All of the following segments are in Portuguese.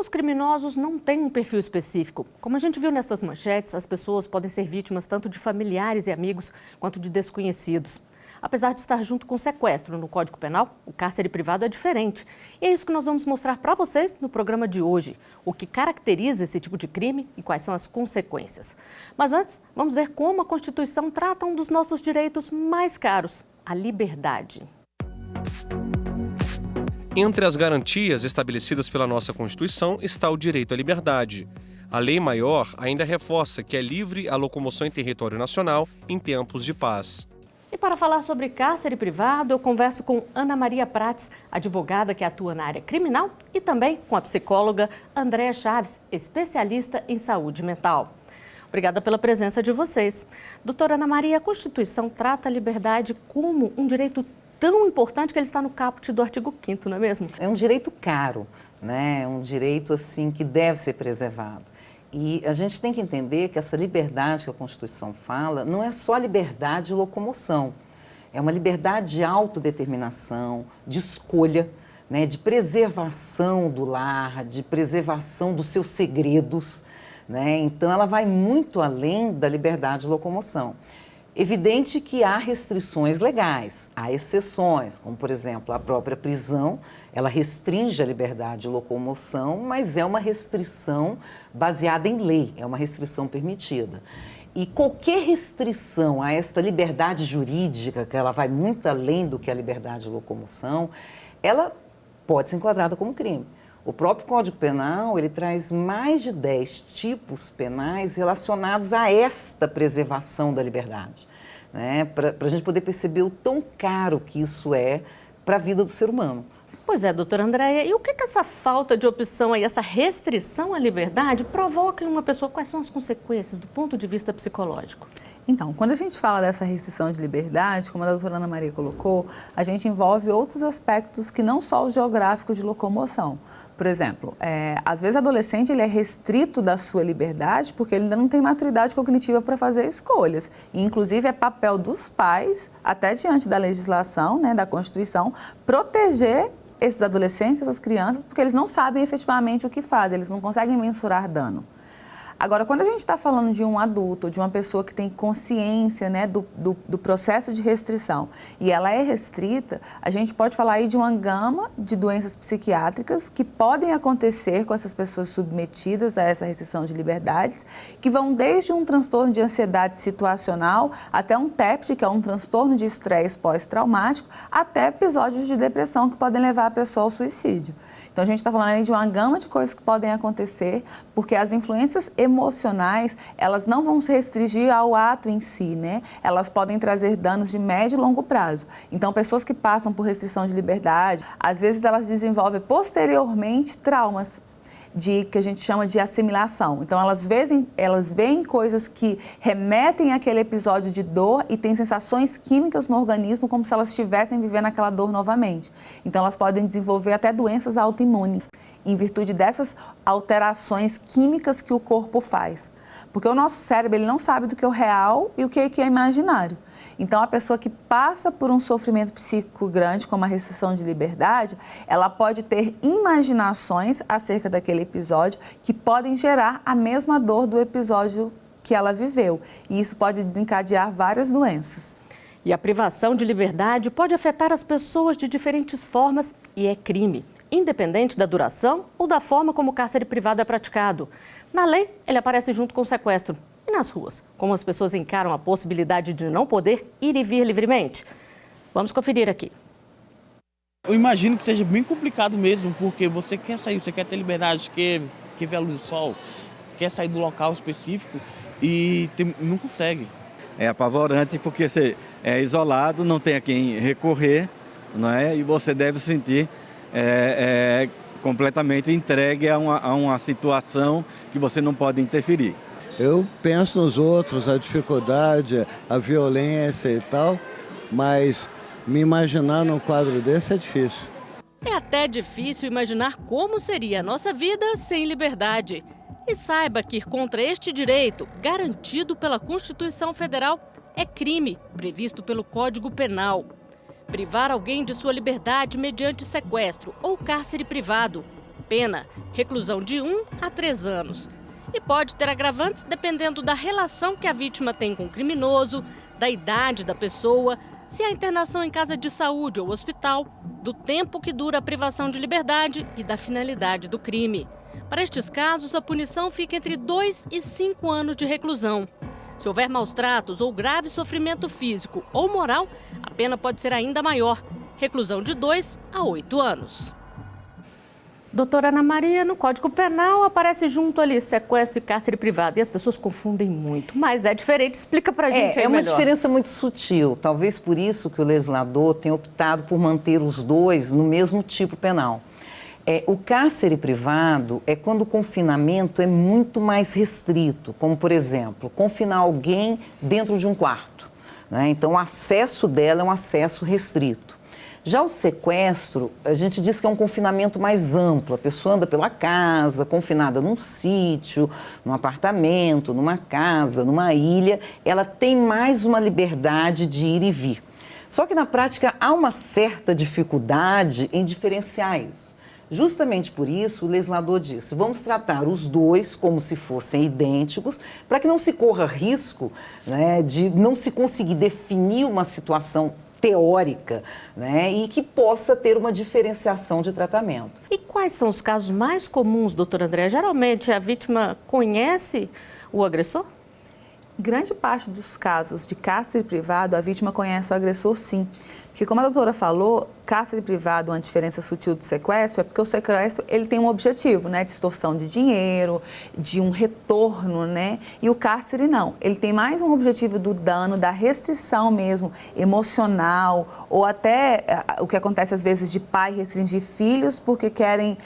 Os criminosos não têm um perfil específico. Como a gente viu nestas manchetes, as pessoas podem ser vítimas tanto de familiares e amigos quanto de desconhecidos. Apesar de estar junto com o sequestro no Código Penal, o cárcere privado é diferente. E é isso que nós vamos mostrar para vocês no programa de hoje. O que caracteriza esse tipo de crime e quais são as consequências. Mas antes, vamos ver como a Constituição trata um dos nossos direitos mais caros, a liberdade. Entre as garantias estabelecidas pela nossa Constituição está o direito à liberdade. A Lei Maior ainda reforça que é livre a locomoção em território nacional em tempos de paz. E para falar sobre cárcere privado, eu converso com Ana Maria Prates, advogada que atua na área criminal, e também com a psicóloga Andréa Chaves, especialista em saúde mental. Obrigada pela presença de vocês. Doutora Ana Maria, a Constituição trata a liberdade como um direito tão importante que ele está no caput do artigo 5º, não é mesmo? É um direito caro, né? É um direito assim que deve ser preservado. E a gente tem que entender que essa liberdade que a Constituição fala não é só a liberdade de locomoção, é uma liberdade de autodeterminação, de escolha, né? De preservação do lar, de preservação dos seus segredos, né? Então ela vai muito além da liberdade de locomoção. Evidente que há restrições legais, há exceções, como por exemplo a própria prisão, ela restringe a liberdade de locomoção, mas é uma restrição baseada em lei, é uma restrição permitida. E qualquer restrição a esta liberdade jurídica, que ela vai muito além do que a liberdade de locomoção, ela pode ser enquadrada como crime. O próprio Código Penal, ele traz mais de 10 tipos penais relacionados a esta preservação da liberdade, né? Para a gente poder perceber o tão caro que isso é para a vida do ser humano. Pois é, doutora Andréa, e o que essa falta de opção aí, essa restrição à liberdade provoca em uma pessoa? Quais são as consequências do ponto de vista psicológico? Então, quando a gente fala dessa restrição de liberdade, como a doutora Ana Maria colocou, a gente envolve outros aspectos que não só os geográficos de locomoção. Por exemplo, às vezes o adolescente ele é restrito da sua liberdade porque ele ainda não tem maturidade cognitiva para fazer escolhas. E, inclusive, é papel dos pais, até diante da legislação, né, da Constituição, proteger esses adolescentes, essas crianças, porque eles não sabem efetivamente o que fazem, eles não conseguem mensurar dano. Agora, quando a gente está falando de um adulto, de uma pessoa que tem consciência, né, do processo de restrição e ela é restrita, a gente pode falar aí de uma gama de doenças psiquiátricas que podem acontecer com essas pessoas submetidas a essa restrição de liberdades, que vão desde um transtorno de ansiedade situacional até um TEPT, que é um transtorno de estresse pós-traumático, até episódios de depressão que podem levar a pessoa ao suicídio. Então, a gente está falando aí de uma gama de coisas que podem acontecer, porque as influências emocionais, elas não vão se restringir ao ato em si, né? Elas podem trazer danos de médio e longo prazo. Então, pessoas que passam por restrição de liberdade, às vezes elas desenvolvem posteriormente traumas, que a gente chama de assimilação. Então, elas veem coisas que remetem àquele episódio de dor e têm sensações químicas no organismo como se elas estivessem vivendo aquela dor novamente. Então, elas podem desenvolver até doenças autoimunes em virtude dessas alterações químicas que o corpo faz. Porque o nosso cérebro ele não sabe do que é o real e o que é imaginário. Então, a pessoa que passa por um sofrimento psíquico grande, como a restrição de liberdade, ela pode ter imaginações acerca daquele episódio que podem gerar a mesma dor do episódio que ela viveu. E isso pode desencadear várias doenças. E a privação de liberdade pode afetar as pessoas de diferentes formas e é crime, independente da duração ou da forma como o cárcere privado é praticado. Na lei, ele aparece junto com o sequestro. E nas ruas, como as pessoas encaram a possibilidade de não poder ir e vir livremente? Vamos conferir aqui. Eu imagino que seja bem complicado mesmo, porque você quer sair, você quer ter liberdade, quer ver a luz do sol, quer sair do local específico e não consegue. É apavorante porque você é isolado, não tem a quem recorrer, não é? E você deve se sentir completamente entregue a uma situação que você não pode interferir. Eu penso nos outros, a dificuldade, a violência e tal, mas me imaginar num quadro desse é difícil. É até difícil imaginar como seria a nossa vida sem liberdade. E saiba que ir contra este direito, garantido pela Constituição Federal, é crime previsto pelo Código Penal. Privar alguém de sua liberdade mediante sequestro ou cárcere privado pena, reclusão de 1 a 3 anos. E pode ter agravantes dependendo da relação que a vítima tem com o criminoso, da idade da pessoa, se há internação em casa de saúde ou hospital, do tempo que dura a privação de liberdade e da finalidade do crime. Para estes casos, a punição fica entre 2 e 5 anos de reclusão. Se houver maus tratos ou grave sofrimento físico ou moral, a pena pode ser ainda maior, reclusão de 2 a 8 anos. Doutora Ana Maria, no Código Penal aparece junto ali sequestro e cárcere privado e as pessoas confundem muito, mas é diferente, explica pra gente aí melhor. É uma diferença muito sutil, talvez por isso que o legislador tenha optado por manter os dois no mesmo tipo penal. O cárcere privado é quando o confinamento é muito mais restrito, como por exemplo, confinar alguém dentro de um quarto, né? Então o acesso dela é um acesso restrito. Já o sequestro, a gente diz que é um confinamento mais amplo. A pessoa anda pela casa, confinada num sítio, num apartamento, numa casa, numa ilha. Ela tem mais uma liberdade de ir e vir. Só que na prática há uma certa dificuldade em diferenciar isso. Justamente por isso, o legislador disse, vamos tratar os dois como se fossem idênticos, para que não se corra risco, né, de não se conseguir definir uma situação teórica, né, e que possa ter uma diferenciação de tratamento. E quais são os casos mais comuns, doutor André? Geralmente a vítima conhece o agressor? Grande parte dos casos de cárcere privado, a vítima conhece o agressor, sim. Porque, como a doutora falou, cárcere privado, uma diferença sutil do sequestro, é porque o sequestro ele tem um objetivo, né? De extorsão de dinheiro, de um retorno, né? E o cárcere não. Ele tem mais um objetivo do dano, da restrição mesmo, emocional, ou até o que acontece às vezes de pai restringir filhos porque querem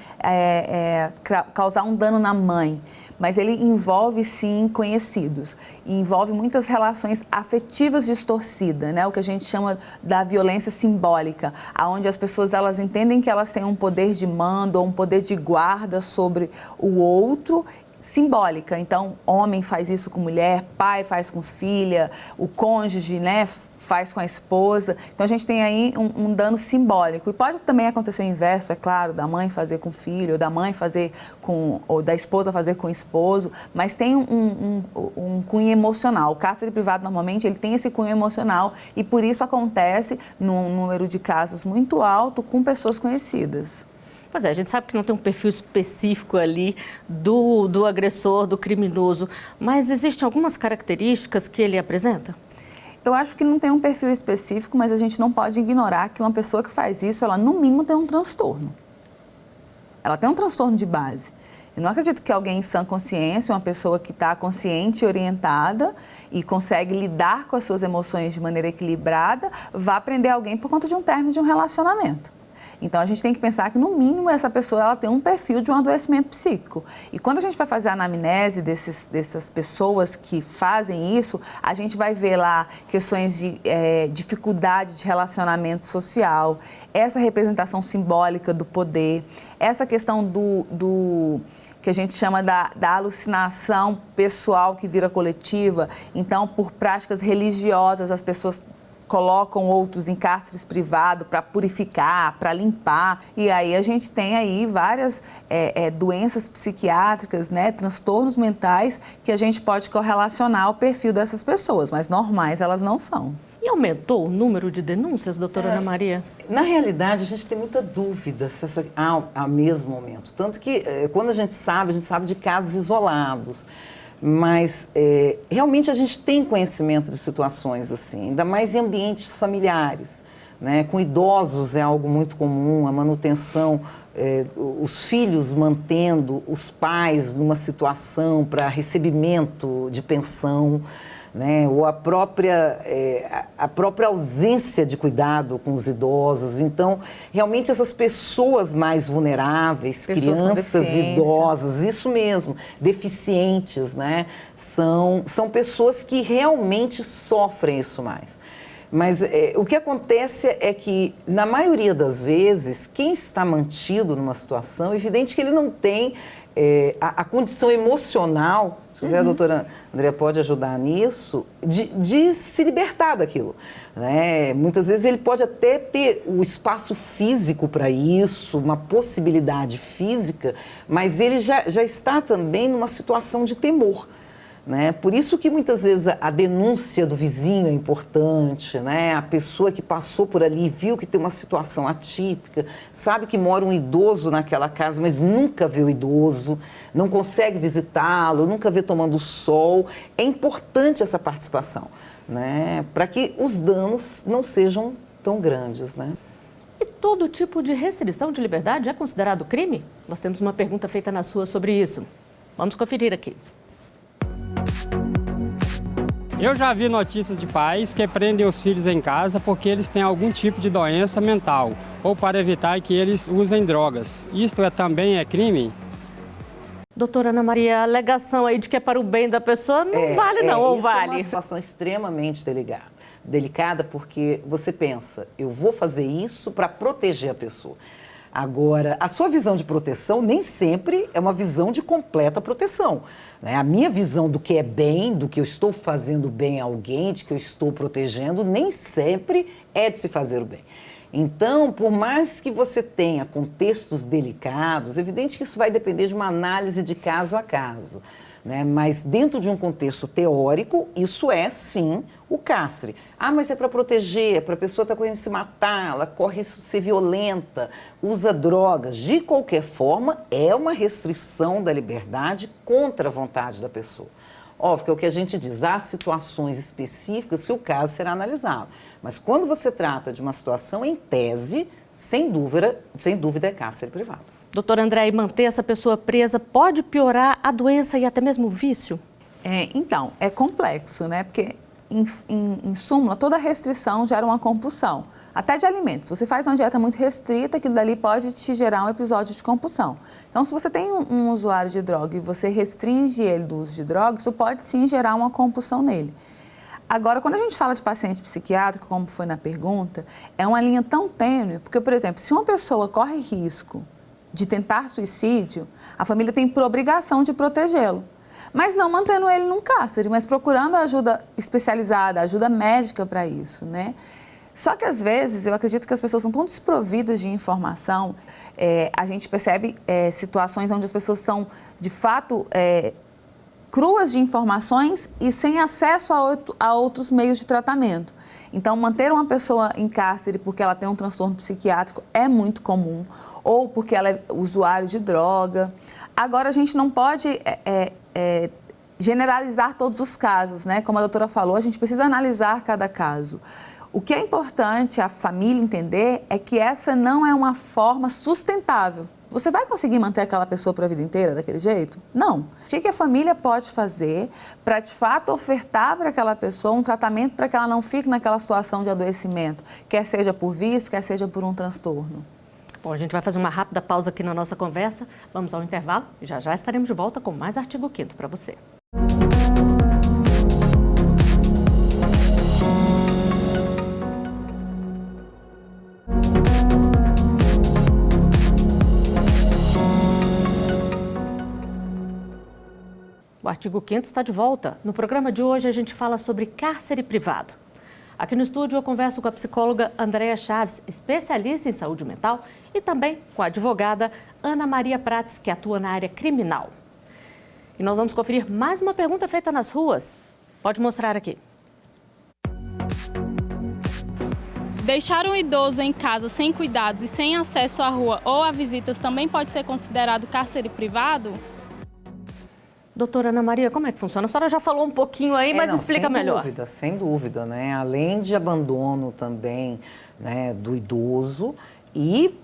causar um dano na mãe. Mas ele envolve, sim, conhecidos. E envolve muitas relações afetivas distorcidas, né? O que a gente chama da violência simbólica, onde as pessoas elas entendem que elas têm um poder de mando ou um poder de guarda sobre o outro, simbólica. Então, homem faz isso com mulher, pai faz com filha, o cônjuge, né, faz com a esposa. Então, a gente tem aí um dano simbólico. E pode também acontecer o inverso, é claro, da mãe fazer com o filho, ou da mãe fazer com, ou da esposa fazer com o esposo, mas tem um cunho emocional. O cárcere privado, normalmente, ele tem esse cunho emocional e, por isso, acontece num número de casos muito alto com pessoas conhecidas. Pois é, a gente sabe que não tem um perfil específico ali do agressor, do criminoso, mas existem algumas características que ele apresenta? Eu acho que não tem um perfil específico, mas a gente não pode ignorar que uma pessoa que faz isso, ela no mínimo tem um transtorno. Ela tem um transtorno de base. Eu não acredito que alguém em sã consciência, uma pessoa que está consciente e orientada e consegue lidar com as suas emoções de maneira equilibrada, vá prender alguém por conta de um término de um relacionamento. Então, a gente tem que pensar que, no mínimo, essa pessoa ela tem um perfil de um adoecimento psíquico. E quando a gente vai fazer a anamnese dessas pessoas que fazem isso, a gente vai ver lá questões de dificuldade de relacionamento social, essa representação simbólica do poder, essa questão do que a gente chama da alucinação pessoal que vira coletiva. Então, por práticas religiosas, as pessoas colocam outros em cárceres privados para purificar, para limpar. E aí a gente tem aí várias doenças psiquiátricas, né, transtornos mentais que a gente pode correlacionar ao perfil dessas pessoas, mas normais elas não são. E aumentou o número de denúncias, doutora Ana Maria? Na realidade, a gente tem muita dúvida se essa há mesmo aumento. Tanto que quando a gente sabe de casos isolados. Mas realmente a gente tem conhecimento de situações assim, ainda mais em ambientes familiares, né? Com idosos é algo muito comum, a manutenção, os filhos mantendo os pais numa situação para recebimento de pensão, né? Ou a própria ausência de cuidado com os idosos. Então, realmente essas pessoas mais vulneráveis, crianças, idosas, isso mesmo, deficientes, né? São pessoas que realmente sofrem isso mais. Mas o que acontece é que, na maioria das vezes, quem está mantido numa situação, é evidente que ele não tem a condição emocional A doutora Andréa pode ajudar nisso, de se libertar daquilo. Né? Muitas vezes ele pode até ter o espaço físico para isso, uma possibilidade física, mas ele já está também numa situação de temor. Né? Por isso que muitas vezes a denúncia do vizinho é importante, né? A pessoa que passou por ali viu que tem uma situação atípica, sabe que mora um idoso naquela casa, mas nunca vê o idoso, não consegue visitá-lo, nunca vê tomando sol. É importante essa participação, né? Para que os danos não sejam tão grandes. Né? E todo tipo de restrição de liberdade é considerado crime? Nós temos uma pergunta feita nas ruas sobre isso. Vamos conferir aqui. Eu já vi notícias de pais que prendem os filhos em casa porque eles têm algum tipo de doença mental ou para evitar que eles usem drogas. Isto também é crime? Doutora Ana Maria, a alegação aí de que é para o bem da pessoa não vale não, ou vale? É uma situação extremamente delicada porque você pensa, eu vou fazer isso para proteger a pessoa. Agora, a sua visão de proteção nem sempre é uma visão de completa proteção. Né? A minha visão do que é bem, do que eu estou fazendo bem a alguém, de que eu estou protegendo, nem sempre é de se fazer o bem. Então, por mais que você tenha contextos delicados, é evidente que isso vai depender de uma análise de caso a caso. Né? Mas dentro de um contexto teórico, isso é sim o cárcere. Ah, mas é para proteger, é para a pessoa estar correndo se matar, ela corre risco de ser violenta, usa drogas. De qualquer forma, é uma restrição da liberdade contra a vontade da pessoa. Óbvio que é o que a gente diz, há situações específicas que o caso será analisado. Mas quando você trata de uma situação em tese, sem dúvida é cárcere privado. Doutora Andréa, e manter essa pessoa presa pode piorar a doença e até mesmo o vício? Então, é complexo, né? Porque, em súmula, toda restrição gera uma compulsão. Até de alimentos. Você faz uma dieta muito restrita, aquilo dali pode te gerar um episódio de compulsão. Então, se você tem um usuário de droga e você restringe ele do uso de droga, isso pode sim gerar uma compulsão nele. Agora, quando a gente fala de paciente psiquiátrico, como foi na pergunta, é uma linha tão tênue, porque, por exemplo, se uma pessoa corre risco de tentar suicídio, a família tem por obrigação de protegê-lo. Mas não mantendo ele num cárcere, mas procurando ajuda especializada, ajuda médica para isso, né? Só que, às vezes, eu acredito que as pessoas são tão desprovidas de informação, a gente percebe situações onde as pessoas são, de fato, cruas de informações e sem acesso a outros meios de tratamento. Então, manter uma pessoa em cárcere porque ela tem um transtorno psiquiátrico é muito comum, ou porque ela é usuário de droga. Agora, a gente não pode generalizar todos os casos, né? Como a doutora falou, a gente precisa analisar cada caso. O que é importante a família entender é que essa não é uma forma sustentável. Você vai conseguir manter aquela pessoa para a vida inteira daquele jeito? Não. O que a família pode fazer para, de fato, ofertar para aquela pessoa um tratamento para que ela não fique naquela situação de adoecimento, quer seja por vício, quer seja por um transtorno? Bom, a gente vai fazer uma rápida pausa aqui na nossa conversa. Vamos ao intervalo e já estaremos de volta com mais Artigo 5º para você. O Artigo 5º está de volta. No programa de hoje a gente fala sobre cárcere privado. Aqui no estúdio eu converso com a psicóloga Andréa Chaves, especialista em saúde mental, e também com a advogada Ana Maria Prates, que atua na área criminal. E nós vamos conferir mais uma pergunta feita nas ruas. Pode mostrar aqui. Deixar um idoso em casa sem cuidados e sem acesso à rua ou a visitas também pode ser considerado cárcere privado? Doutora Ana Maria, como é que funciona? A senhora já falou um pouquinho aí, mas explica melhor. Sem dúvida, né? Além de abandono também, né, do idoso e,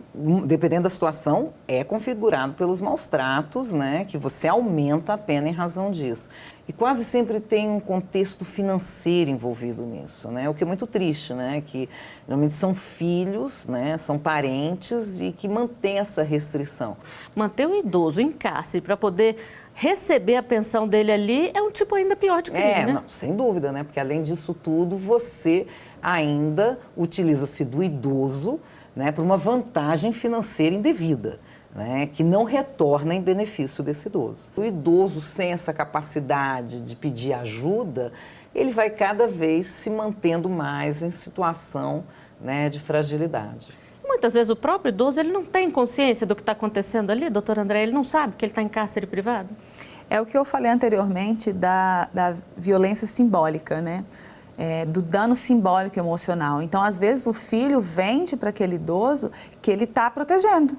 dependendo da situação, é configurado pelos maus tratos, né, que você aumenta a pena em razão disso. E quase sempre tem um contexto financeiro envolvido nisso, né? O que é muito triste, né? Que normalmente são filhos, né? São parentes e que mantém essa restrição. Manter o idoso em cárcere para poder receber a pensão dele ali é um tipo ainda pior de crime, né? Não, sem dúvida, né? Porque além disso tudo, você ainda utiliza-se do idoso, né, para uma vantagem financeira indevida. né, que não retorna em benefício desse idoso. O idoso sem essa capacidade de pedir ajuda, ele vai cada vez se mantendo mais em situação, né, de fragilidade. Muitas vezes o próprio idoso ele não tem consciência do que está acontecendo ali, doutor André, ele não sabe que ele está em cárcere privado? É o que eu falei anteriormente da violência simbólica, né? Do dano simbólico emocional. Então, às vezes, o filho vende para aquele idoso que ele está protegendo.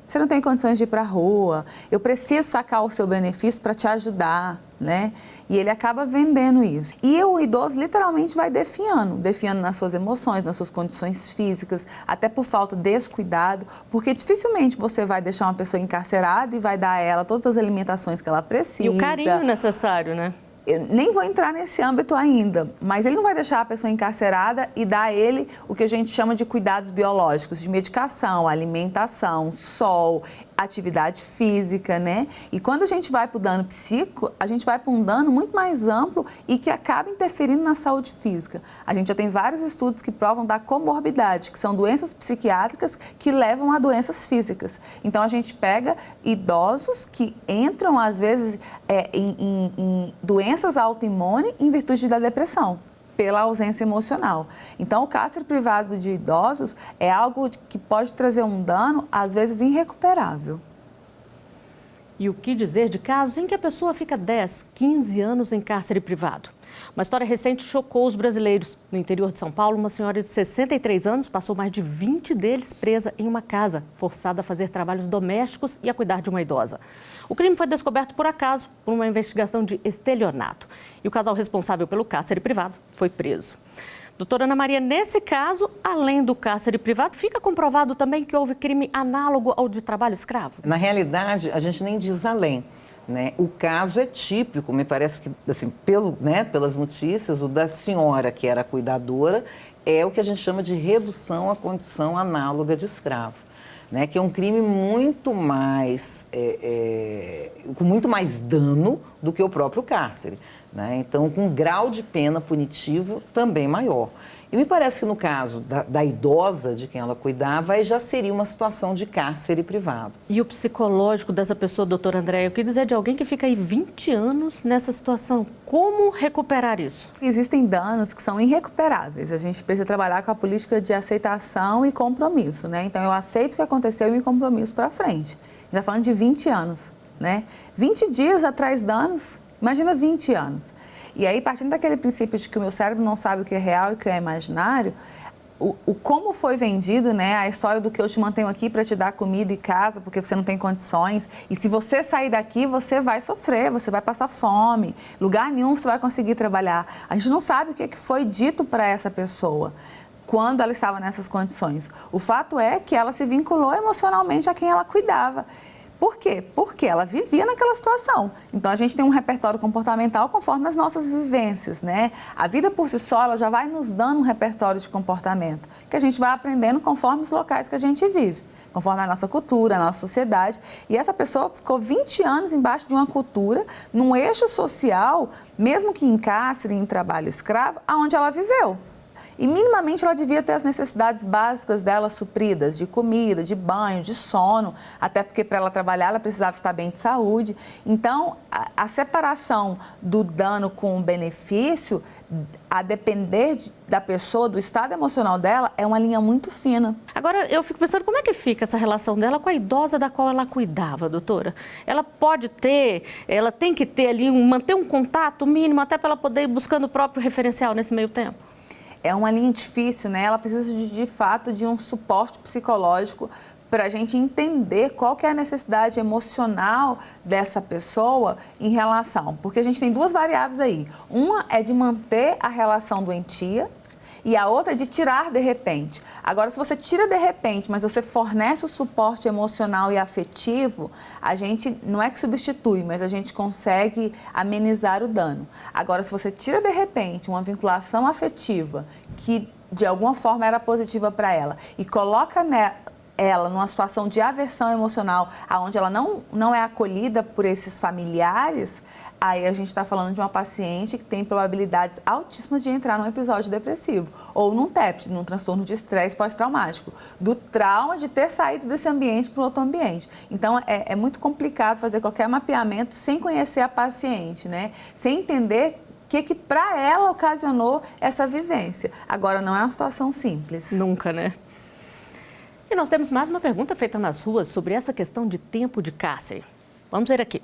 Você não tem condições de ir para a rua, eu preciso sacar o seu benefício para te ajudar, né? E ele acaba vendendo isso. E o idoso literalmente vai definhando nas suas emoções, nas suas condições físicas, até por falta de descuidado, porque dificilmente você vai deixar uma pessoa encarcerada e vai dar a ela todas as alimentações que ela precisa. E o carinho necessário, né? Eu nem vou entrar nesse âmbito ainda, mas ele não vai deixar a pessoa encarcerada e dar a ele o que a gente chama de cuidados biológicos, de medicação, alimentação, sol, atividade física, né? E quando a gente vai para o dano psíquico, a gente vai para um dano muito mais amplo e que acaba interferindo na saúde física. A gente já tem vários estudos que provam da comorbidade, que são doenças psiquiátricas que levam a doenças físicas. Então, a gente pega idosos que entram, às vezes, em doenças autoimunes em virtude da depressão, pela ausência emocional. Então, o cárcere privado de idosos é algo que pode trazer um dano, às vezes, irrecuperável. E o que dizer de casos em que a pessoa fica 10, 15 anos em cárcere privado? Uma história recente chocou os brasileiros. No interior de São Paulo, uma senhora de 63 anos passou mais de 20 deles presa em uma casa, forçada a fazer trabalhos domésticos e a cuidar de uma idosa. O crime foi descoberto por acaso por uma investigação de estelionato. E o casal responsável pelo cárcere privado foi preso. Doutora Ana Maria, nesse caso, além do cárcere privado, fica comprovado também que houve crime análogo ao de trabalho escravo? Na realidade, a gente nem diz além, né? O caso é típico, me parece que, assim, pelas notícias, o da senhora que era cuidadora é o que a gente chama de redução à condição análoga de escravo, né? Que é um crime muito mais, com muito mais dano do que o próprio cárcere, né? Então, com um grau de pena punitivo também maior. E me parece que no caso da idosa de quem ela cuidava, aí já seria uma situação de cárcere privado. E o psicológico dessa pessoa, doutor André, o que dizer de alguém que fica aí 20 anos nessa situação? Como recuperar isso? Existem danos que são irrecuperáveis. A gente precisa trabalhar com a política de aceitação e compromisso, né? Então, eu aceito o que aconteceu e me compromisso para frente. Já falando de 20 anos, né? 20 dias atrás danos, imagina 20 anos. E aí, partindo daquele princípio de que o meu cérebro não sabe o que é real e o que é imaginário, o como foi vendido, né, a história do que eu te mantenho aqui para te dar comida e casa, porque você não tem condições, e se você sair daqui, você vai sofrer, você vai passar fome, lugar nenhum você vai conseguir trabalhar. A gente não sabe o que foi dito para essa pessoa quando ela estava nessas condições. O fato é que ela se vinculou emocionalmente a quem ela cuidava. Por quê? Porque ela vivia naquela situação. Então, a gente tem um repertório comportamental conforme as nossas vivências, né? A vida por si só, ela já vai nos dando um repertório de comportamento, que a gente vai aprendendo conforme os locais que a gente vive, conforme a nossa cultura, a nossa sociedade. E essa pessoa ficou 20 anos embaixo de uma cultura, num eixo social, mesmo que em cárcere, em trabalho escravo, aonde ela viveu. E minimamente ela devia ter as necessidades básicas dela supridas, de comida, de banho, de sono, até porque para ela trabalhar ela precisava estar bem de saúde. Então, a separação do dano com o benefício, a depender da pessoa, do estado emocional dela, é uma linha muito fina. Agora, eu fico pensando, como é que fica essa relação dela com a idosa da qual ela cuidava, doutora? Ela pode ter, ela tem que ter ali, manter um contato mínimo até para ela poder ir buscando o próprio referencial nesse meio tempo? É uma linha difícil, né? Ela precisa, de fato, de um suporte psicológico para a gente entender qual que é a necessidade emocional dessa pessoa em relação. Porque a gente tem duas variáveis aí. Uma é de manter a relação doentia e a outra é de tirar de repente. Agora, se você tira de repente, mas você fornece o suporte emocional e afetivo, a gente não é que substitui, mas a gente consegue amenizar o dano. Agora, se você tira de repente uma vinculação afetiva que de alguma forma era positiva para ela e coloca ela numa situação de aversão emocional, onde ela não é acolhida por esses familiares, aí a gente está falando de uma paciente que tem probabilidades altíssimas de entrar num episódio depressivo ou num TEPT, num transtorno de estresse pós-traumático, do trauma de ter saído desse ambiente para outro ambiente. Então, é muito complicado fazer qualquer mapeamento sem conhecer a paciente, né? Sem entender o que para ela ocasionou essa vivência. Agora, não é uma situação simples. Nunca, né? E nós temos mais uma pergunta feita nas ruas sobre essa questão de tempo de cárcere. Vamos ver aqui.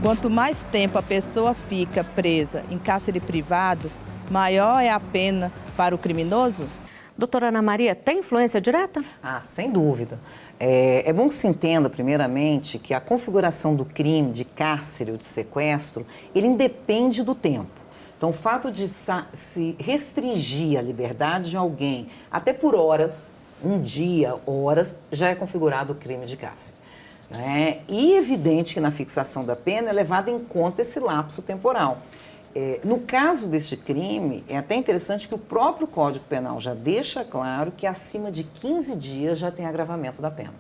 Quanto mais tempo a pessoa fica presa em cárcere privado, maior é a pena para o criminoso? Doutora Ana Maria, tem influência direta? Ah, sem dúvida. É bom que se entenda, primeiramente, que a configuração do crime de cárcere ou de sequestro, ele independe do tempo. Então, o fato de se restringir a liberdade de alguém, até por horas, um dia, horas, já é configurado o crime de cárcere. Né? E é evidente que na fixação da pena é levado em conta esse lapso temporal. No caso deste crime, é até interessante que o próprio Código Penal já deixa claro que acima de 15 dias já tem agravamento da pena.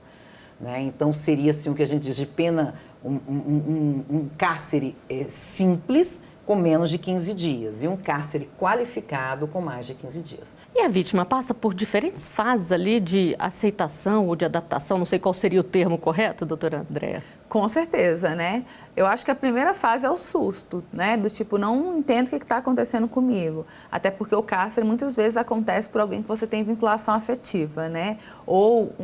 Né? Então, seria assim o que a gente diz de pena, um cárcere simples, com menos de 15 dias, e um cárcere qualificado com mais de 15 dias. E a vítima passa por diferentes fases ali de aceitação ou de adaptação, não sei qual seria o termo correto, doutora Andréa? Com certeza, né? Eu acho que a primeira fase é o susto, né? Do tipo, não entendo o que está acontecendo comigo. Até porque o cárcere muitas vezes acontece por alguém que você tem vinculação afetiva, né? Ou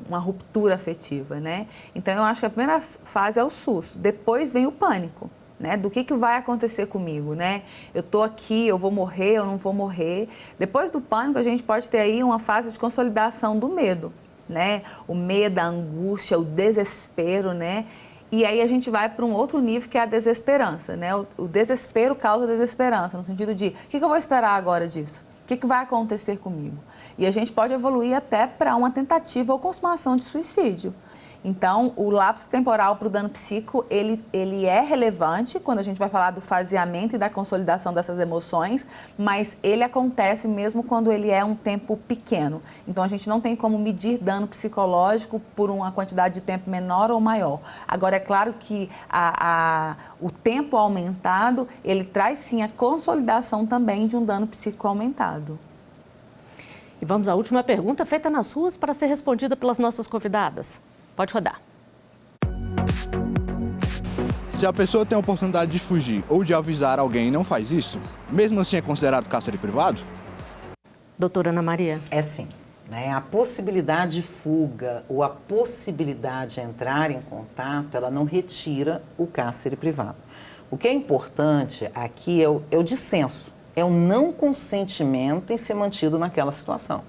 uma ruptura afetiva, né? Então, eu acho que a primeira fase é o susto. Depois vem o pânico. Né, do que vai acontecer comigo, né? Eu tô aqui, eu vou morrer, eu não vou morrer. Depois do pânico, a gente pode ter aí uma fase de consolidação do medo, né? O medo, a angústia, o desespero, né? E aí a gente vai para um outro nível que é a desesperança, né? O desespero causa desesperança, no sentido de, o que eu vou esperar agora disso? O que vai acontecer comigo? E a gente pode evoluir até para uma tentativa ou consumação de suicídio. Então, o lapso temporal para o dano psíquico, ele é relevante quando a gente vai falar do faseamento e da consolidação dessas emoções, mas ele acontece mesmo quando ele é um tempo pequeno. Então, a gente não tem como medir dano psicológico por uma quantidade de tempo menor ou maior. Agora, é claro que o tempo aumentado, ele traz sim a consolidação também de um dano psíquico aumentado. E vamos à última pergunta feita nas ruas para ser respondida pelas nossas convidadas. Pode rodar. Se a pessoa tem a oportunidade de fugir ou de avisar alguém e não faz isso, mesmo assim é considerado cárcere privado? Doutora Ana Maria. É sim. Né? A possibilidade de fuga ou a possibilidade de entrar em contato, ela não retira o cárcere privado. O que é importante aqui é o dissenso, é o não consentimento em ser mantido naquela situação.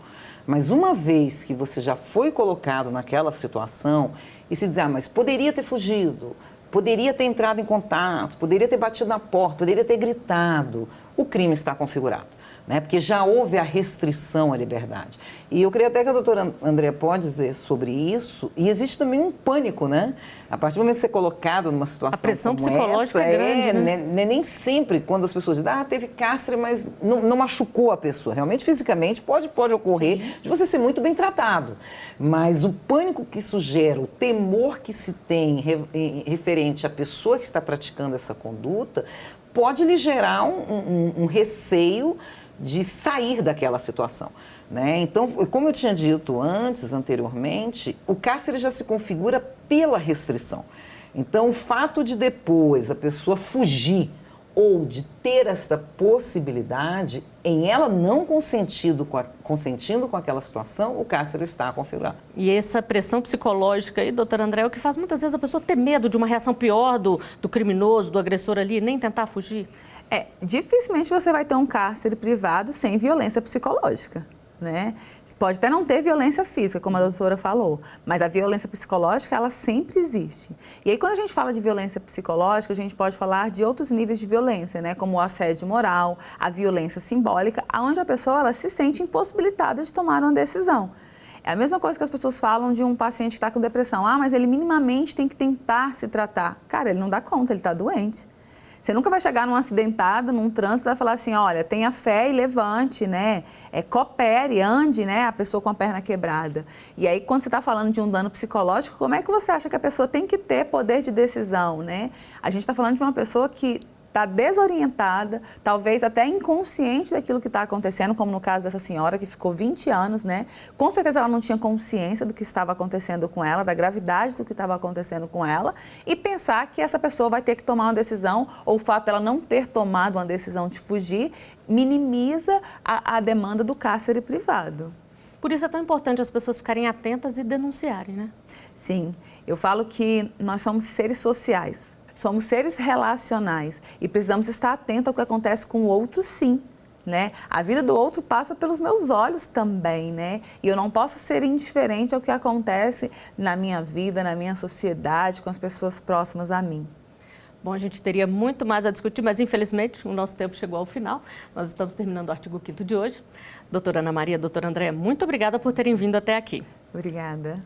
Mas uma vez que você já foi colocado naquela situação e se dizer, mas poderia ter fugido, poderia ter entrado em contato, poderia ter batido na porta, poderia ter gritado, o crime está configurado, né? Porque já houve a restrição à liberdade. E eu queria até que a doutora Andréa pode dizer sobre isso, e existe também um pânico, né? A partir do momento que você é colocado numa situação a pressão como psicológica essa, é grande, né? Nem sempre quando as pessoas dizem, teve cárcere, mas não machucou a pessoa. Realmente, fisicamente, pode ocorrer Sim. de você ser muito bem tratado. Mas o pânico que isso gera, o temor que se tem referente à pessoa que está praticando essa conduta, pode lhe gerar um receio de sair daquela situação. Né? Então, como eu tinha dito anteriormente, o cárcere já se configura pela restrição. Então, o fato de depois a pessoa fugir ou de ter essa possibilidade, em ela não consentindo com aquela situação, o cárcere está configurado. E essa pressão psicológica aí, doutora André, é o que faz muitas vezes a pessoa ter medo de uma reação pior do criminoso, do agressor ali, nem tentar fugir? Dificilmente você vai ter um cárcere privado sem violência psicológica, né? Pode até não ter violência física, como a doutora falou, mas a violência psicológica, ela sempre existe. E aí, quando a gente fala de violência psicológica, a gente pode falar de outros níveis de violência, né? Como o assédio moral, a violência simbólica, onde a pessoa ela se sente impossibilitada de tomar uma decisão. É a mesma coisa que as pessoas falam de um paciente que está com depressão. Mas ele minimamente tem que tentar se tratar. Cara, ele não dá conta, ele está doente. Você nunca vai chegar num acidentado, num trânsito, vai falar assim, olha, tenha fé e levante, né? Coopere, ande, né? A pessoa com a perna quebrada. E aí, quando você está falando de um dano psicológico, como é que você acha que a pessoa tem que ter poder de decisão, né? A gente está falando de uma pessoa que está desorientada, talvez até inconsciente daquilo que está acontecendo, como no caso dessa senhora que ficou 20 anos, né? Com certeza ela não tinha consciência do que estava acontecendo com ela, da gravidade do que estava acontecendo com ela, e pensar que essa pessoa vai ter que tomar uma decisão, ou o fato dela não ter tomado uma decisão de fugir, minimiza a demanda do cárcere privado. Por isso é tão importante as pessoas ficarem atentas e denunciarem, né? Sim, eu falo que nós somos seres sociais. Somos seres relacionais e precisamos estar atentos ao que acontece com o outro, sim, né? A vida do outro passa pelos meus olhos também, né? E eu não posso ser indiferente ao que acontece na minha vida, na minha sociedade, com as pessoas próximas a mim. Bom, a gente teria muito mais a discutir, mas infelizmente o nosso tempo chegou ao final. Nós estamos terminando o artigo 5º de hoje. Doutora Ana Maria, doutora Andréa, muito obrigada por terem vindo até aqui. Obrigada.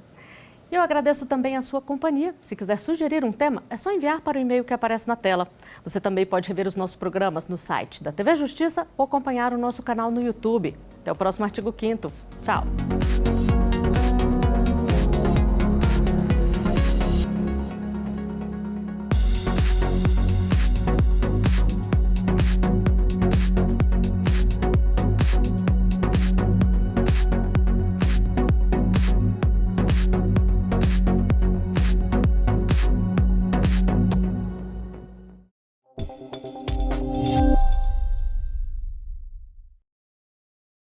E eu agradeço também a sua companhia. Se quiser sugerir um tema, é só enviar para o e-mail que aparece na tela. Você também pode rever os nossos programas no site da TV Justiça ou acompanhar o nosso canal no YouTube. Até o próximo artigo 5º. Tchau!